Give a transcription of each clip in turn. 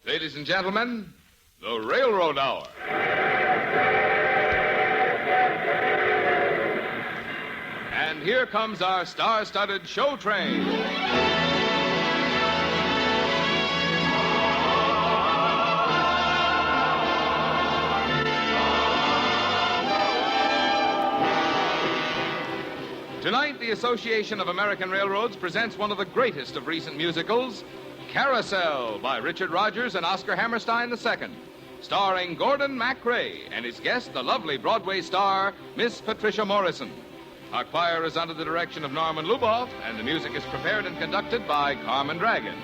Ladies and gentlemen, the Railroad Hour. And here comes our star-studded show train. Tonight, the Association of American Railroads presents one of the greatest of recent musicals, Carousel, by Richard Rodgers and Oscar Hammerstein II, starring Gordon MacRae and his guest, the lovely Broadway star, Miss Patricia Morrison. Our choir is under the direction of Norman Luboff, and the music is prepared and conducted by Carmen Dragon.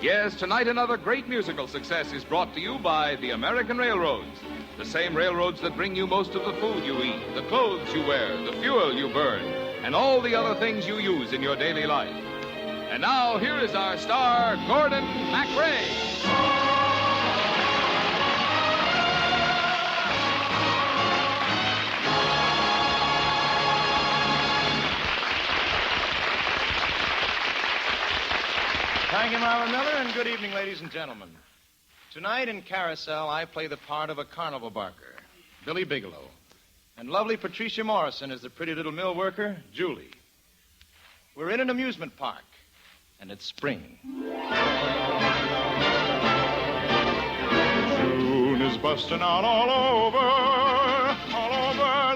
Yes, tonight another great musical success is brought to you by the American Railroads, the same railroads that bring you most of the food you eat, the clothes you wear, the fuel you burn, and all the other things you use in your daily life. And now, here is our star, Gordon MacRae. Thank you, Marvin Miller, and good evening, ladies and gentlemen. Tonight in Carousel, I play the part of a carnival barker, Billy Bigelow. And lovely Patricia Morrison is the pretty little mill worker, Julie. We're in an amusement park, and it's spring. June is busting out all over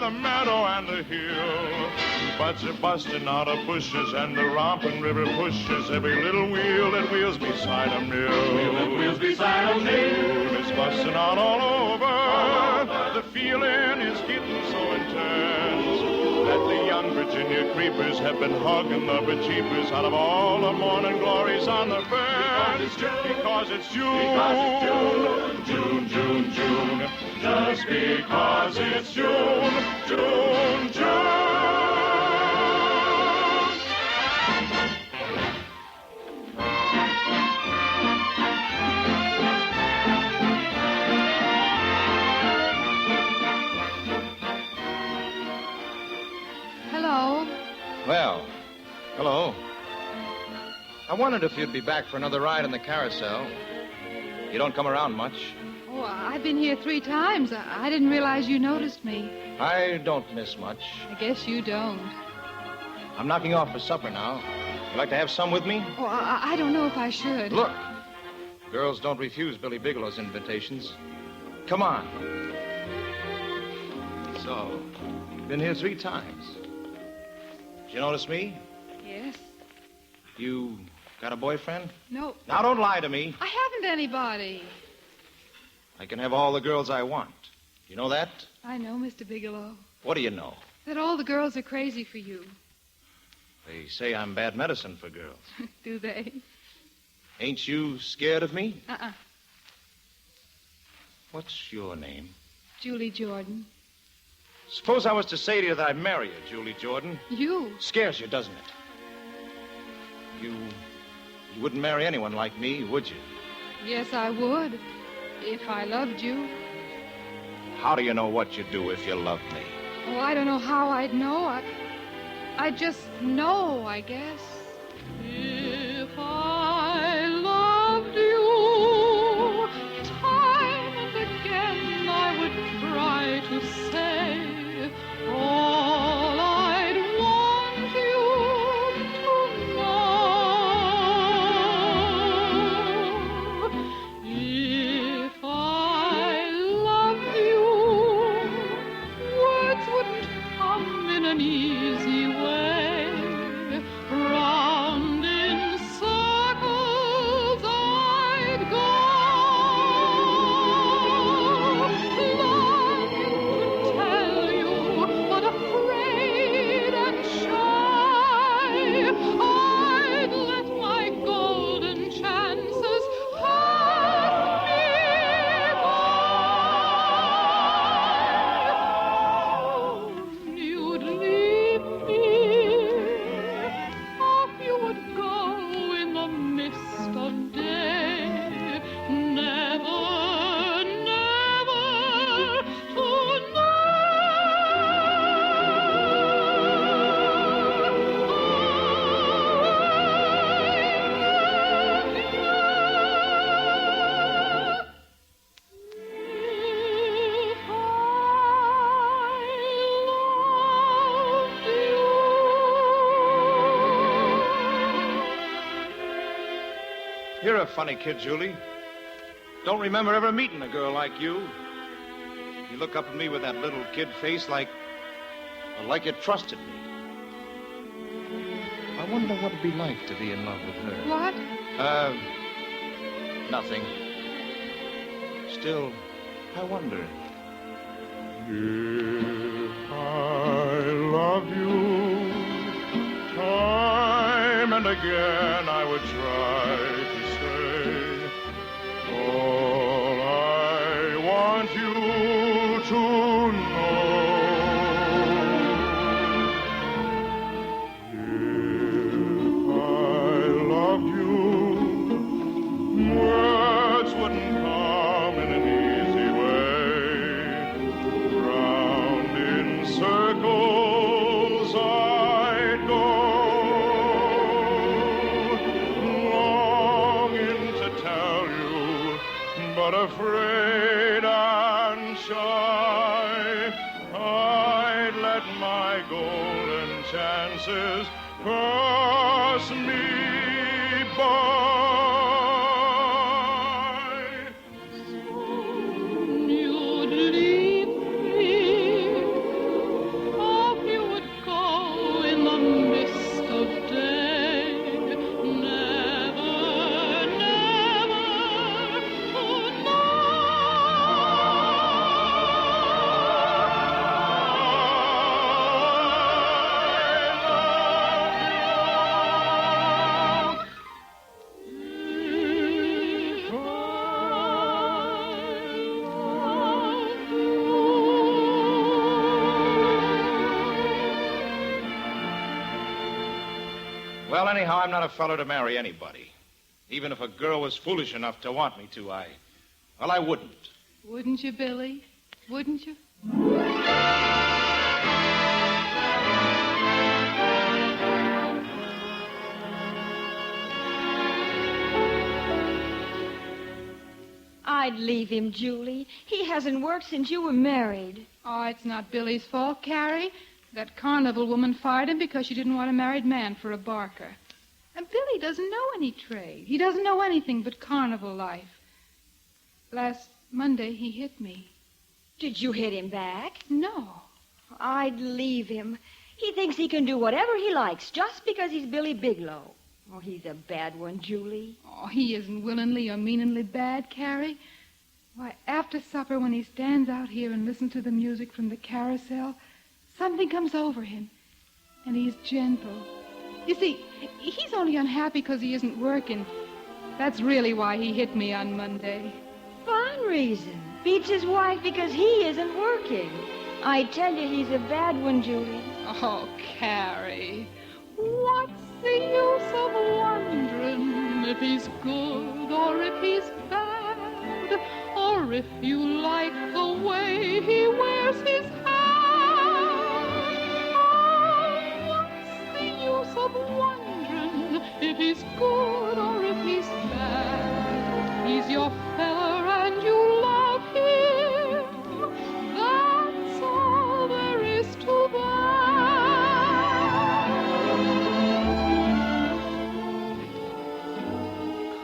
the meadow and the hill. Buds are busting out of bushes, and the romping river pushes every little wheel that wheels beside a mill. June is busting out all over. The feeling is getting so intense that the young Virginia creepers have been hugging the bejeepers out of all the morning glories on the fence. Because it's June. June. Just because it's June. Well, hello. I wondered if you'd be back for another ride in the Carousel. You don't come around much. Oh, I've been here 3 times. I didn't realize you noticed me. I don't miss much. I guess you don't. I'm knocking off for supper now. You like to have some with me? Oh, I don't know if I should. Look, girls don't refuse Billy Bigelow's invitations. Come on. So, been here 3 times. Did you notice me? Yes. You got a boyfriend? No. Now, don't lie to me. I haven't anybody. I can have all the girls I want. You know that? I know, Mr. Bigelow. What do you know? That all the girls are crazy for you. They say I'm bad medicine for girls. Do they? Ain't you scared of me? Uh-uh. What's your name? Julie Jordan. Suppose I was to say to you that I'd marry you, Julie Jordan. You? Scares you, doesn't it? You wouldn't marry anyone like me, would you? Yes, I would. If I loved you. How do you know what you'd do if you loved me? Oh, I don't know how I'd know. I just know, I guess. If I loved you, time and again I would try to say all I'd want you to know. If I loved you, words wouldn't come in an easy way. You're a funny kid, Julie. Don't remember ever meeting a girl like you. You look up at me with that little kid face like you trusted me. I wonder what it'd be like to be in love with her. What? Nothing. Still, I wonder. If I love you, time and again I would try to say all I want you to know. If I loved you, words wouldn't come in an easy way. Round in circles I'd go, longing to tell you, but afraid and shy. I'd let my golden chances pass me by. You'd leave me, off you would go in the mist of day. Never, never to know. Well, anyhow, I'm not a fellow to marry anybody. Even if a girl was foolish enough to want me to, I wouldn't. Wouldn't you, Billy? Wouldn't you? I'd leave him, Julie. He hasn't worked since you were married. Oh, it's not Billy's fault, Carrie. That carnival woman fired him because she didn't want a married man for a barker. And Billy doesn't know any trade. He doesn't know anything but carnival life. Last Monday, he hit me. Did you hit him back? No. I'd leave him. He thinks he can do whatever he likes just because he's Billy Bigelow. Oh, he's a bad one, Julie. Oh, he isn't willingly or meaningly bad, Carrie. Why, after supper, when he stands out here and listens to the music from the Carousel, something comes over him, and he's gentle. You see, he's only unhappy because he isn't working. That's really why he hit me on Monday. Fine reason. Beats his wife because he isn't working. I tell you, he's a bad one, Julie. Oh, Carrie, what's the use of wondering if he's good or if he's bad, or if you like the way he wears his hat? Oh, what's the use of wondering if he's good or if he's bad? He's your fella and you love him. That's all there is to that.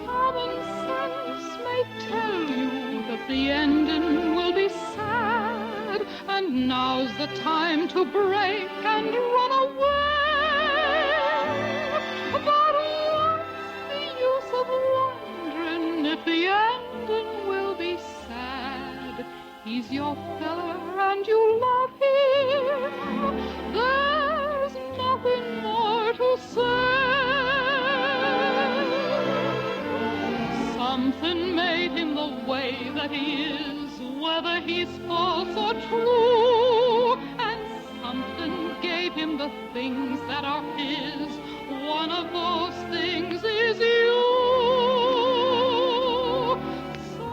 Common sense may tell you that the ending will be sad, and now's the time to break and run away. But what's the use of wondering if the ending will be sad? He's your fella and you love him. There's nothing more to say. Something made him the way that he is, whether he's false or true. And something gave him the things that are his. One of those things is you. So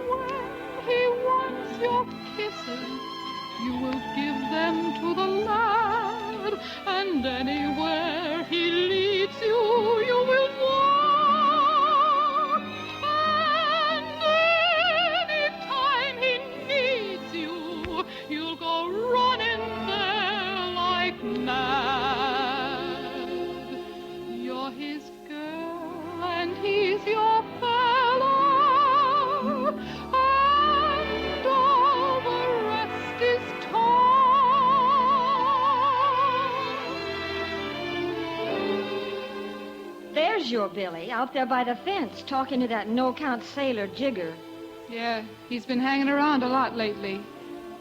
when he wants your kisses, you will give them to the lad, and anywhere he leads you, you will walk. And any time he needs you, you'll go running there like mad. You're his girl. There's your Billy, out there by the fence, talking to that no-count sailor, Jigger. Yeah, he's been hanging around a lot lately.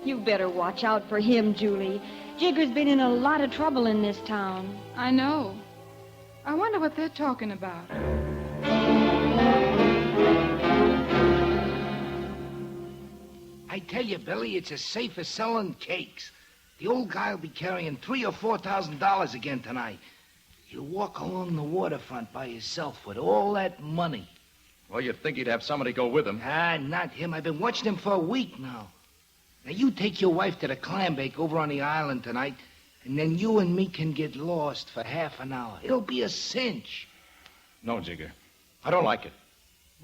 You better watch out for him, Julie. Jigger's been in a lot of trouble in this town. I know. I wonder what they're talking about. I tell you, Billy, it's as safe as selling cakes. The old guy will be carrying $3,000 or $4,000 again tonight. He'll walk along the waterfront by himself with all that money. Well, you'd think he'd have somebody go with him. Not him. I've been watching him for a week now. Now, you take your wife to the clam bake over on the island tonight, and then you and me can get lost for half an hour. It'll be a cinch. No, Jigger. I don't like it.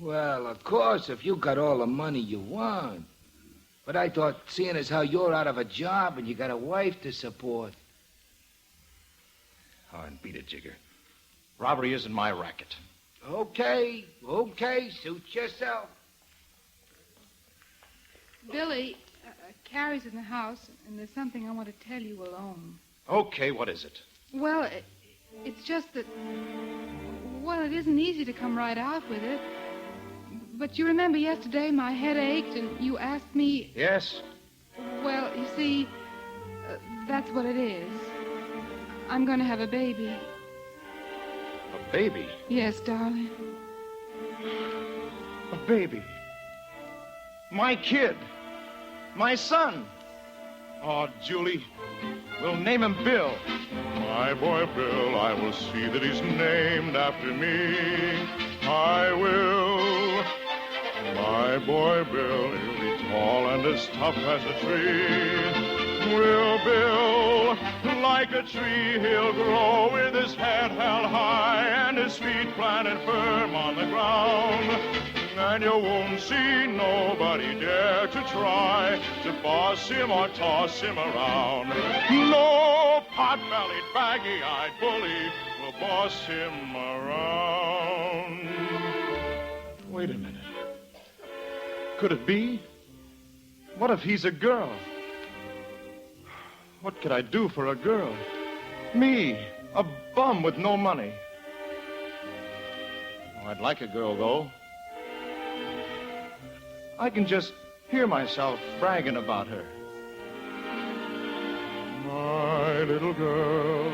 Well, of course, if you got all the money you want. But I thought, seeing as how you're out of a job and you got a wife to support. Oh, and beat it, Jigger. Robbery isn't my racket. Okay, suit yourself. Billy, Carrie's in the house, and there's something I want to tell you alone. Okay, what is it? Well, it's just that... Well, it isn't easy to come right out with it. But you remember yesterday my head ached, and you asked me... Yes? Well, you see, that's what it is. I'm going to have a baby. A baby? Yes, darling. A baby? My kid? My son? Oh, Julie, we'll name him Bill. My boy Bill, I will see that he's named after me. I will. My boy Bill, he'll be tall and as tough as a tree. Will Bill, like a tree, he'll grow with his head held high and his feet planted firm on the ground. And you won't see nobody dare to try to boss him or toss him around. No pot-bellied, baggy-eyed bully will boss him around. Wait a minute. Could it be? What if he's a girl? What could I do for a girl? Me, a bum with no money. Oh, I'd like a girl, though. I can just hear myself bragging about her. My little girl,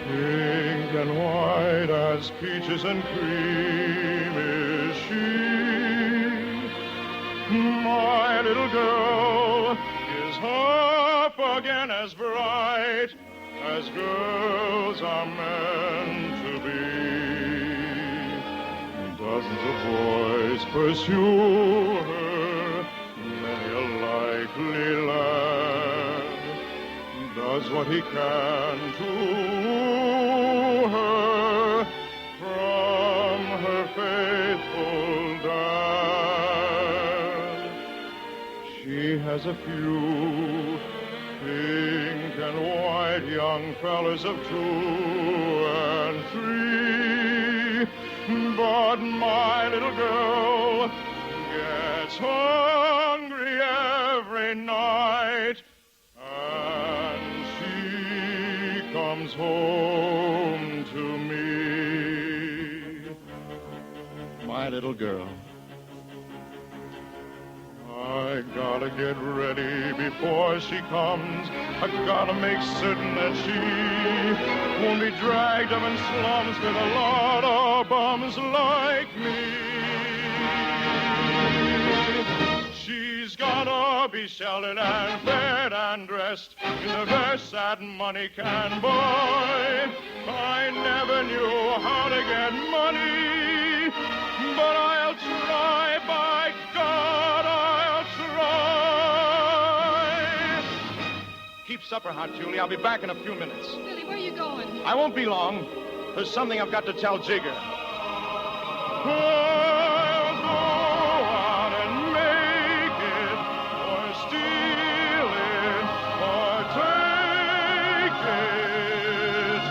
pink and white as peaches and cream is she. My little girl is up again as bright as girls are meant to be. Dozens of boys pursue her, many a likely lad does what he can to woo her from her faithful dad. She has a few pink and white young fellas of 2 and 3, but my little girl gets hungry every night, and she comes home to me. My little girl. I gotta get ready before she comes. I gotta make certain that she won't be dragged up in slums with a lot of bums like me. She's gotta be sheltered and fed and dressed in the best that money can buy. I never knew how to get money, but I'll try, by God, I'll try. Keep supper hot, Julie. I'll be back in a few minutes. Billy, where are you going? I won't be long. There's something I've got to tell Jigger. I'll go out and make it, or steal it, or take it,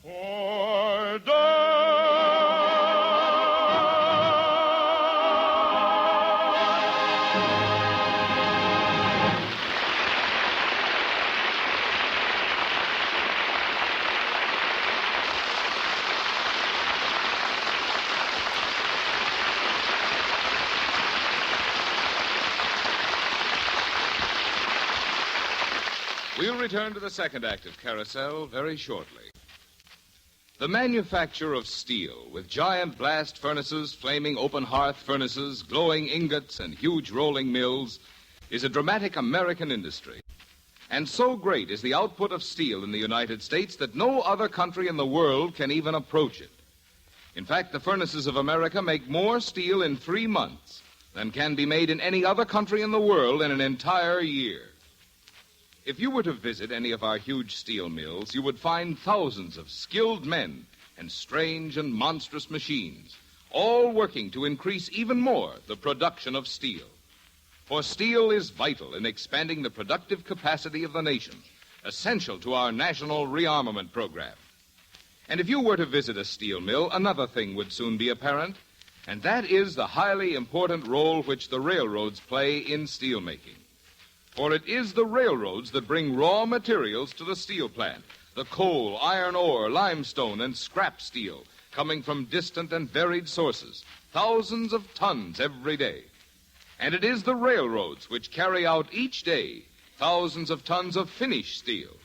or die. We'll return to the second act of Carousel very shortly. The manufacture of steel, with giant blast furnaces, flaming open hearth furnaces, glowing ingots, and huge rolling mills, is a dramatic American industry. And so great is the output of steel in the United States that no other country in the world can even approach it. In fact, the furnaces of America make more steel in 3 months than can be made in any other country in the world in an entire year. If you were to visit any of our huge steel mills, you would find thousands of skilled men and strange and monstrous machines, all working to increase even more the production of steel. For steel is vital in expanding the productive capacity of the nation, essential to our national rearmament program. And if you were to visit a steel mill, another thing would soon be apparent, and that is the highly important role which the railroads play in steelmaking. For it is the railroads that bring raw materials to the steel plant, the coal, iron ore, limestone, and scrap steel coming from distant and varied sources, thousands of tons every day. And it is the railroads which carry out each day thousands of tons of finished steel.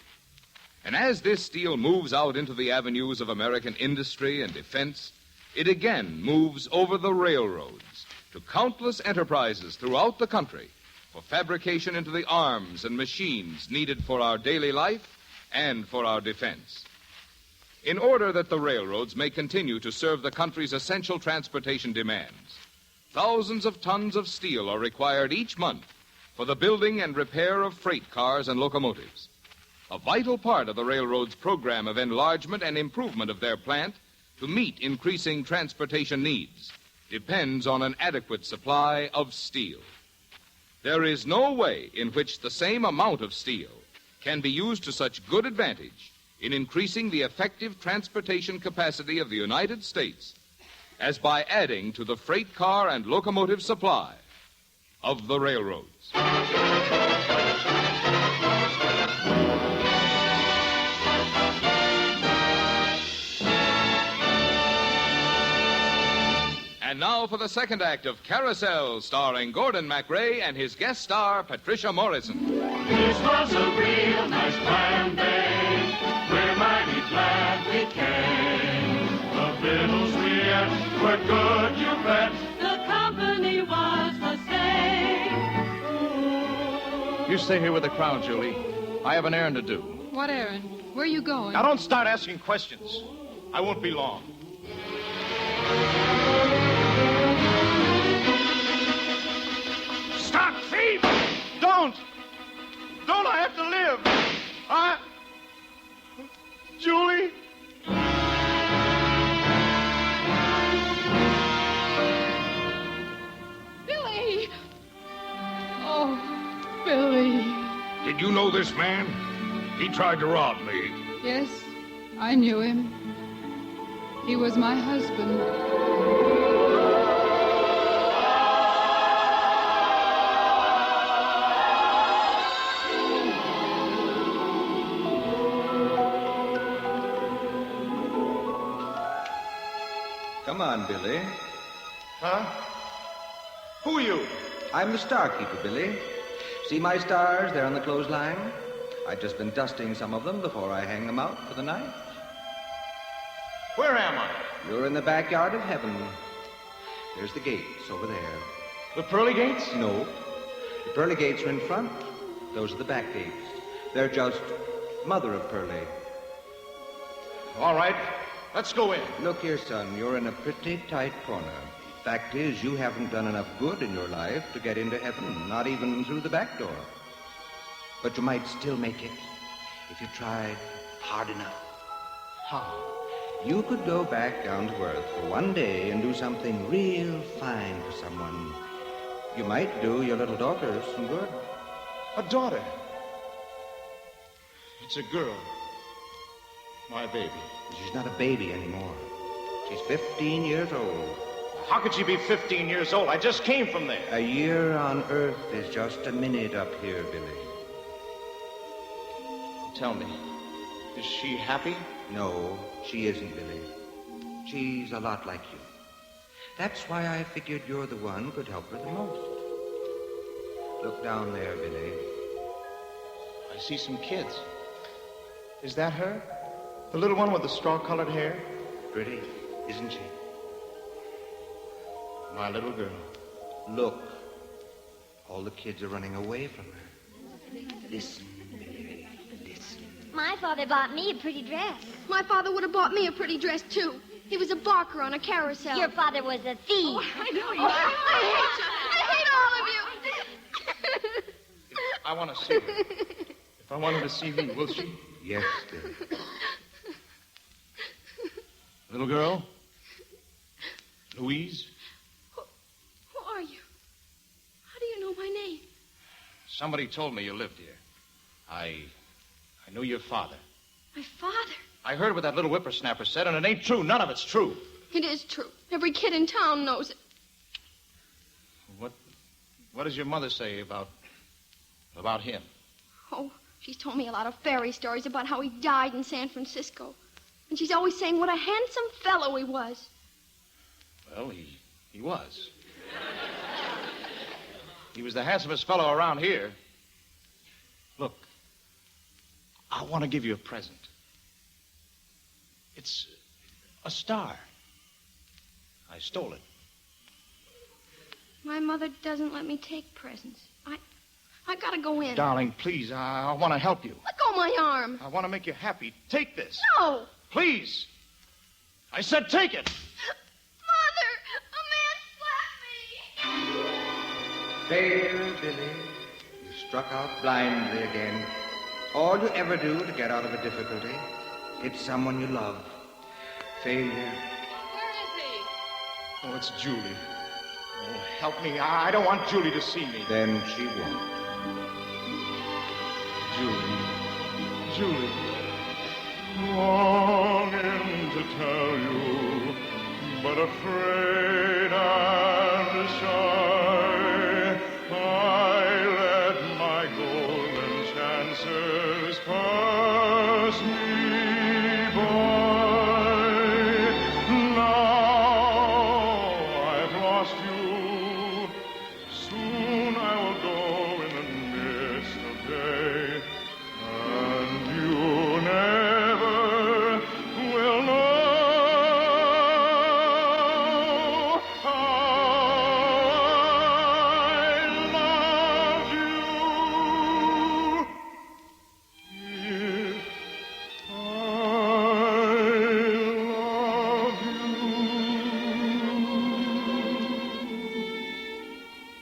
And as this steel moves out into the avenues of American industry and defense, it again moves over the railroads to countless enterprises throughout the country for fabrication into the arms and machines needed for our daily life and for our defense. In order that the railroads may continue to serve the country's essential transportation demands, thousands of tons of steel are required each month for the building and repair of freight cars and locomotives. A vital part of the railroad's program of enlargement and improvement of their plant to meet increasing transportation needs depends on an adequate supply of steel. There is no way in which the same amount of steel can be used to such good advantage in increasing the effective transportation capacity of the United States as by adding to the freight car and locomotive supply of the railroads. And now for the second act of Carousel, starring Gordon MacRae and his guest star, Patricia Morrison. This was a real nice plan, babe. We're mighty glad we came. The fiddles we had were good, you bet. The company was the same. You stay here with the crowd, Julie. I have an errand to do. What errand? Where are you going? Now, don't start asking questions. I won't be long. Stop, thief! Don't! Don't, I have to live! Julie? Billy! Oh, Billy. Did you know this man? He tried to rob me. Yes, I knew him. He was my husband. Come on, Billy. Huh? Who are you? I'm the star-keeper, Billy. See my stars there on the clothesline? I've just been dusting some of them before I hang them out for the night. Where am I? You're in the backyard of heaven. There's the gates over there. The pearly gates? No. The pearly gates are in front. Those are the back gates. They're just mother of pearly. All right. Let's go in. Look here, son. You're in a pretty tight corner. Fact is, you haven't done enough good in your life to get into heaven, not even through the back door. But you might still make it if you tried hard enough. How? You could go back down to earth for one day and do something real fine for someone. You might do your little daughter some good. A daughter. It's a girl. My baby. She's not a baby anymore. She's 15 years old. How could she be 15 years old? I just came from there. A year on earth is just a minute up here, Billy. Tell me, is she happy? No, she isn't, Billy. She's a lot like you. That's why I figured you're the one who could help her the most. Look down there, Billy. I see some kids. Is that her? The little one with the straw-colored hair? Pretty, isn't she? My little girl. Look. All the kids are running away from her. Listen, Billy, listen. My father bought me a pretty dress. My father would have bought me a pretty dress, too. He was a barker on a carousel. Your father was a thief. Oh, I know you. I hate all of you. I want to see her. If I want her to see me, will she? Yes, Billy. Little girl? Louise? Who are you? How do you know my name? Somebody told me you lived here. I knew your father. My father? I heard what that little whippersnapper said, and it ain't true. None of it's true. It is true. Every kid in town knows it. What does your mother say about him? Oh, she's told me a lot of fairy stories about how he died in San Francisco. And she's always saying what a handsome fellow he was. Well, he was. He was the handsomest fellow around here. Look, I want to give you a present. It's a star. I stole it. My mother doesn't let me take presents. I gotta go in. Darling, please, I want to help you. Let go of my arm. I want to make you happy. Take this. No. Please. I said take it. Mother, a man slapped me. Failure, Billy. You struck out blindly again. All you ever do to get out of a difficulty, hit someone you love. Failure. Where is he? Oh, it's Julie. Oh, help me. I don't want Julie to see me. Then she won't. Julie. Longing to tell you, but afraid and shy, I let my golden chances pass me by. Now I've lost you. Soon I will go in the mist of day, and you never will know how I love you.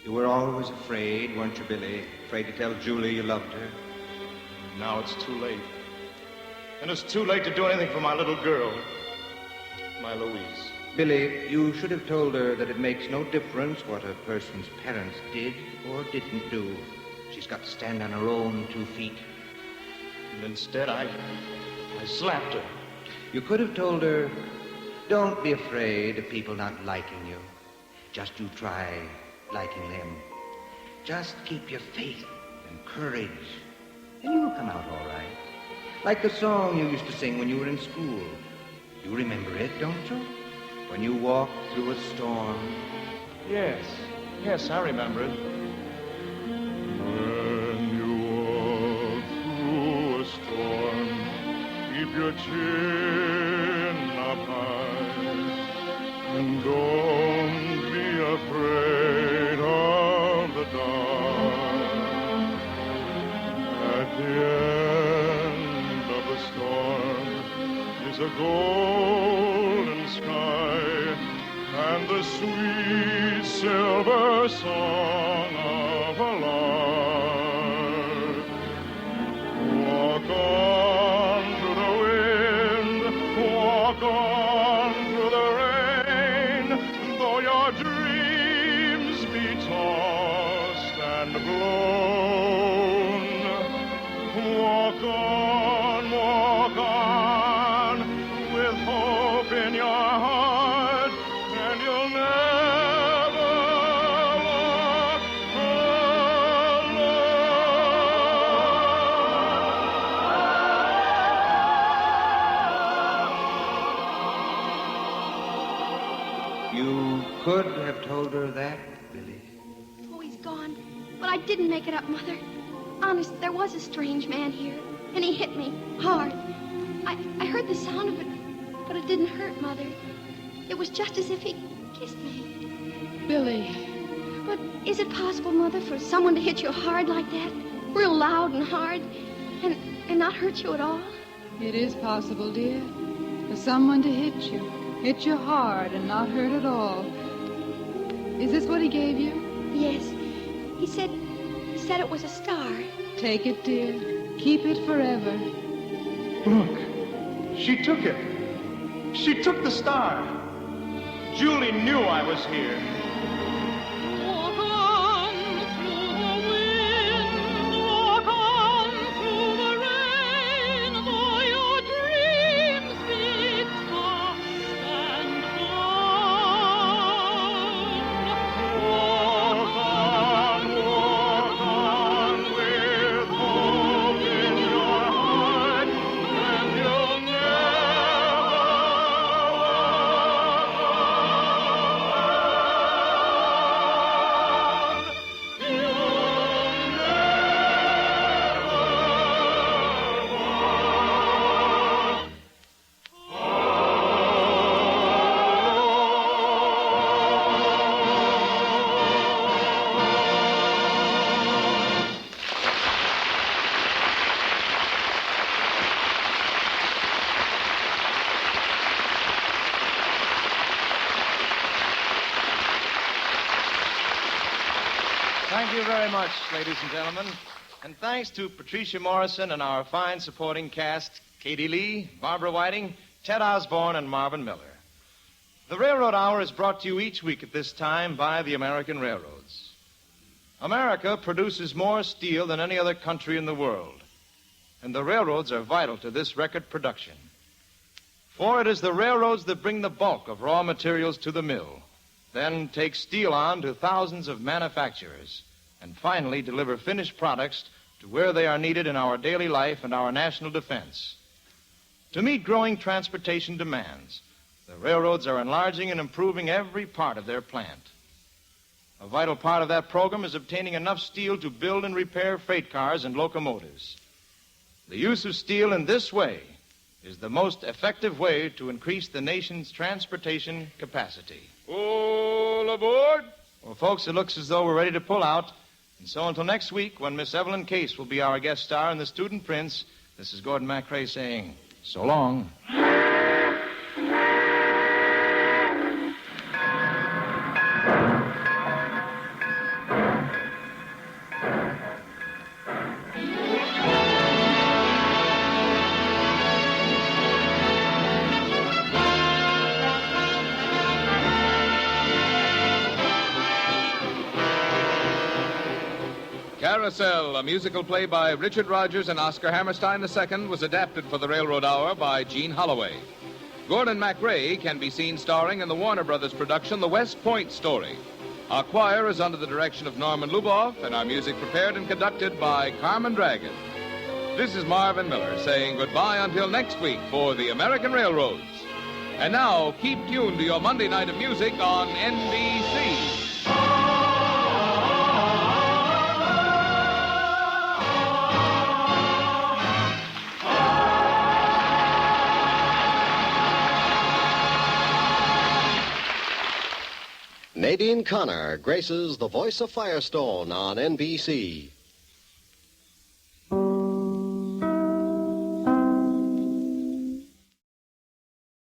If You were always afraid, weren't you, Billy? Afraid to tell Julie you loved her? Now it's too late. And it's too late to do anything for my little girl, my Louise. Billy, you should have told her that it makes no difference what a person's parents did or didn't do. She's got to stand on her own 2 feet. And instead, I slapped her. You could have told her, don't be afraid of people not liking you. Just you try liking them. Just keep your faith and courage, and you'll come out all right. Like the song you used to sing when you were in school. You remember it, don't you? When you walk through a storm. Yes, I remember it. When you walk through a storm, keep your chin up high, and don't be afraid of the dark. At the end of the storm is a golden sky, and the sweet silver song of a lark. Walk on through the wind, walk on through the rain, though your dreams be tossed and blown. Walk on, with hope in your heart, and you'll never walk alone. You could have told her that, Billy. Oh, he's gone. But I didn't make it up, Mother. Honest, there was a strange man here, and he hit me hard. I heard the sound of it, but it didn't hurt, Mother. It was just as if he kissed me. Billy. But is it possible, Mother, for someone to hit you hard like that? Real loud and hard, and not hurt you at all? It is possible, dear, for someone to hit you hard and not hurt at all. Is this what he gave you? Yes. He said it was a star. Take it, dear. Keep it forever. Look, she took it. She took the star. Julie knew I was here. Walk on through the wind, walk on through the rain, though your dreams be tossed and blown. Walk on with hope in your heart, and you'll Thank you very much, ladies and gentlemen. And thanks to Patricia Morrison and our fine supporting cast, Katie Lee, Barbara Whiting, Ted Osborne, and Marvin Miller. The Railroad Hour is brought to you each week at this time by the American Railroads. America produces more steel than any other country in the world, and the railroads are vital to this record production. For it is the railroads that bring the bulk of raw materials to the mill, then take steel on to thousands of manufacturers, and finally deliver finished products to where they are needed in our daily life and our national defense. To meet growing transportation demands, the railroads are enlarging and improving every part of their plant. A vital part of that program is obtaining enough steel to build and repair freight cars and locomotives. The use of steel in this way is the most effective way to increase the nation's transportation capacity. All aboard! Well, folks, it looks as though we're ready to pull out. And so until next week, when Miss Evelyn Case will be our guest star in The Student Prince, this is Gordon MacRae saying, so long. Carousel, a musical play by Richard Rodgers and Oscar Hammerstein II, was adapted for the Railroad Hour by Gene Holloway. Gordon MacRae can be seen starring in the Warner Brothers production, The West Point Story. Our choir is under the direction of Norman Luboff, and our music prepared and conducted by Carmen Dragon. This is Marvin Miller saying goodbye until next week for the American Railroads. And now, keep tuned to your Monday night of music on NBC. Nadine Connor graces the voice of Firestone on NBC.